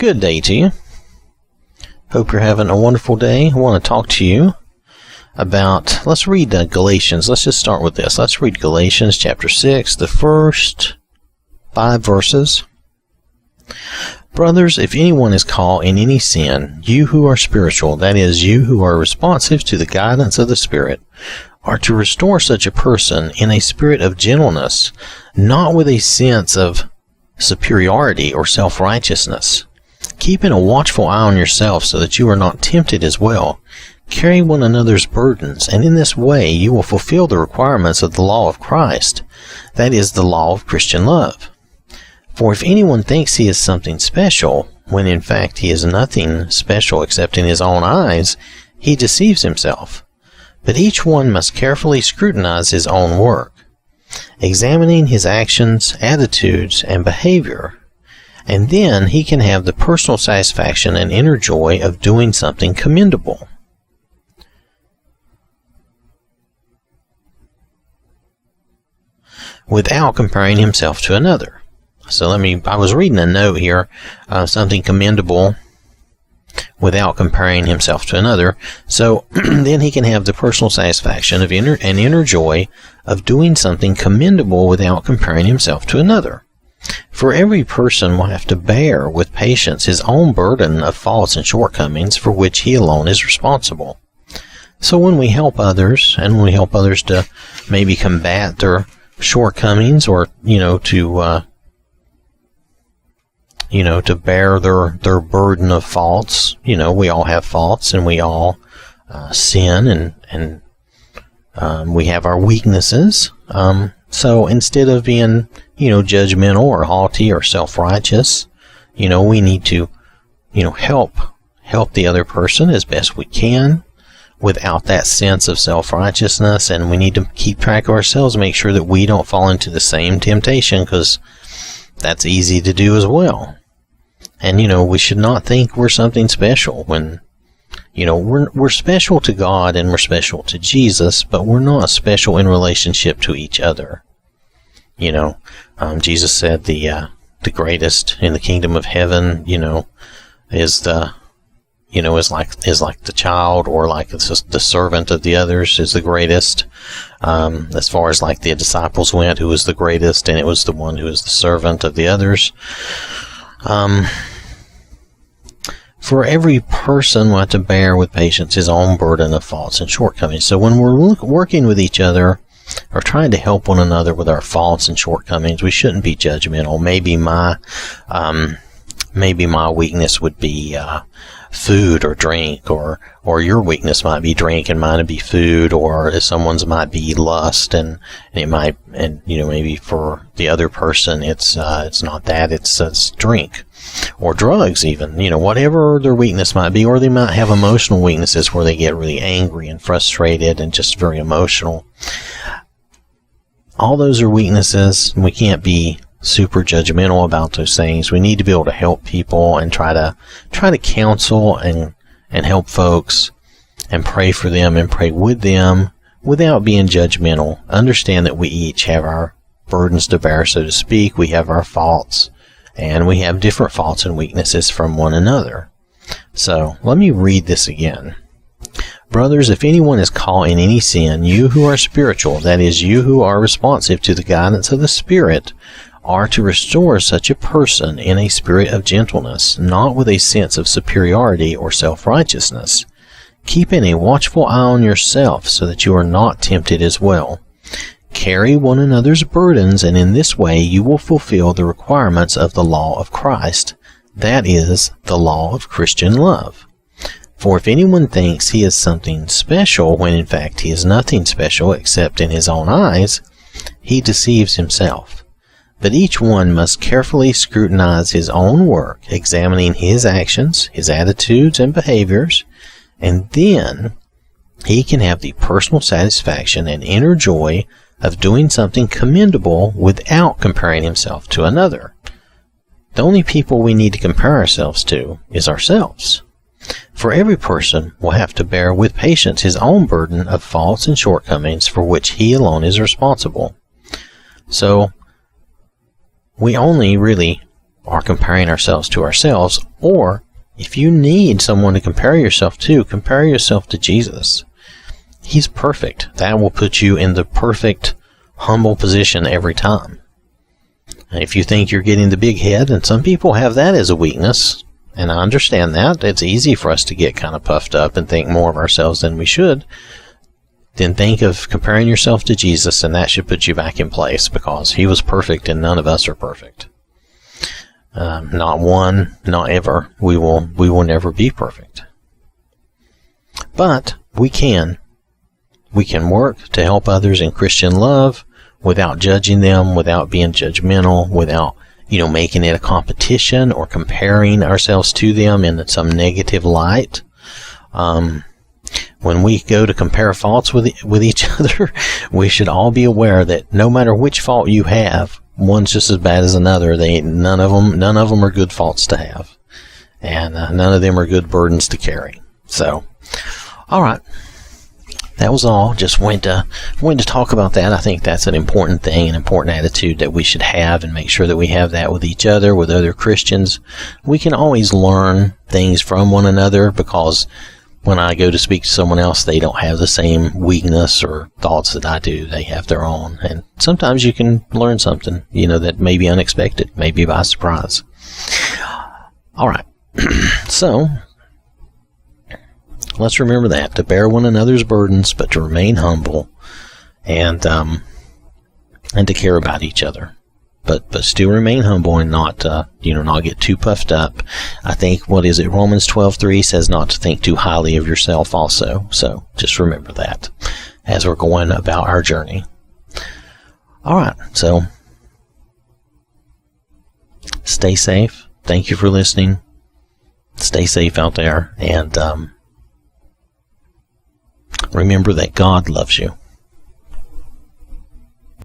Good day to you. Hope you're having a wonderful day. I want to talk to you about, let's read Galatians. Let's just start with this. Let's read Galatians chapter 6, the first 5 verses. Brothers, if anyone is caught in any sin, you who are spiritual, that is, you who are responsive to the guidance of the Spirit, are to restore such a person in a spirit of gentleness, not with a sense of superiority or self-righteousness. Keeping a watchful eye on yourself so that you are not tempted as well. Carry one another's burdens, and in this way you will fulfill the requirements of the law of Christ, that is, the law of Christian love. For if anyone thinks he is something special, when in fact he is nothing special except in his own eyes, he deceives himself. But each one must carefully scrutinize his own work, examining his actions, attitudes, and behavior, and then he can have the personal satisfaction and inner joy of doing something commendable. Without comparing himself to another. So I was reading a note here, something commendable without comparing himself to another. So then he can have the personal satisfaction of inner joy of doing something commendable without comparing himself to another. For every person will have to bear with patience his own burden of faults and shortcomings for which he alone is responsible. So when we help others, and when we help others to maybe combat their shortcomings, or to bear their burden of faults, we all have faults, and we all sin, and we have our weaknesses. So instead of being judgmental or haughty or self-righteous, we need to, help the other person as best we can without that sense of self-righteousness. And we need to keep track of ourselves, make sure that we don't fall into the same temptation, because that's easy to do as well. And, we should not think we're something special when, we're special to God and we're special to Jesus, but we're not special in relationship to each other. Jesus said the greatest in the kingdom of heaven, is like the child, or like the servant of the others is the greatest. As far as like the disciples went, who was the greatest, and it was the one who is the servant of the others. For every person will have to bear with patience his own burden of faults and shortcomings. So when we're working with each other, or trying to help one another with our faults and shortcomings, we shouldn't be judgmental. Maybe my weakness would be food or drink, or your weakness might be drink and mine would be food, or someone's might be lust, and it might, maybe for the other person it's not that, it's drink or drugs even, whatever their weakness might be. Or they might have emotional weaknesses where they get really angry and frustrated and just very emotional. All those are weaknesses, and we can't be super judgmental about those things. We need to be able to help people and try to counsel and help folks and pray for them and pray with them without being judgmental. Understand that we each have our burdens to bear, so to speak. We have our faults, and we have different faults and weaknesses from one another. So let me read this again. Brothers, if anyone is caught in any sin, you who are spiritual, that is, you who are responsive to the guidance of the Spirit, are to restore such a person in a spirit of gentleness, not with a sense of superiority or self-righteousness. Keeping a watchful eye on yourself so that you are not tempted as well. Carry one another's burdens, and in this way you will fulfill the requirements of the law of Christ, that is, the law of Christian love. For if anyone thinks he is something special, when in fact he is nothing special except in his own eyes, he deceives himself. But each one must carefully scrutinize his own work, examining his actions, his attitudes, and behaviors, and then he can have the personal satisfaction and inner joy of doing something commendable without comparing himself to another. The only people we need to compare ourselves to is ourselves. For every person will have to bear with patience his own burden of faults and shortcomings for which he alone is responsible. So we only really are comparing ourselves to ourselves. Or if you need someone to compare yourself to Jesus. He's perfect. That will put you in the perfect, humble position every time. And if you think you're getting the big head, and some people have that as a weakness, and I understand that, it's easy for us to get kind of puffed up and think more of ourselves than we should, then think of comparing yourself to Jesus, and that should put you back in place, because he was perfect and none of us are perfect. Not one, not ever. We will never be perfect. But we can work to help others in Christian love without judging them, without being judgmental, without, making it a competition or comparing ourselves to them in some negative light. When we go to compare faults with each other, we should all be aware that no matter which fault you have, one's just as bad as another. None of them are good faults to have, and none of them are good burdens to carry. So, all right, that was all. Just wanted to talk about that. I think that's an important thing, an important attitude that we should have, and make sure that we have that with each other, with other Christians. We can always learn things from one another, because when I go to speak to someone else, they don't have the same weakness or thoughts that I do. They have their own. And sometimes you can learn something, that may be unexpected, maybe by surprise. All right. So, let's remember that, to bear one another's burdens, but to remain humble, and to care about each other. But still remain humble, and not get too puffed up. I think, Romans 12:3 says not to think too highly of yourself also. So just remember that as we're going about our journey. All right, so stay safe. Thank you for listening. Stay safe out there, and remember that God loves you.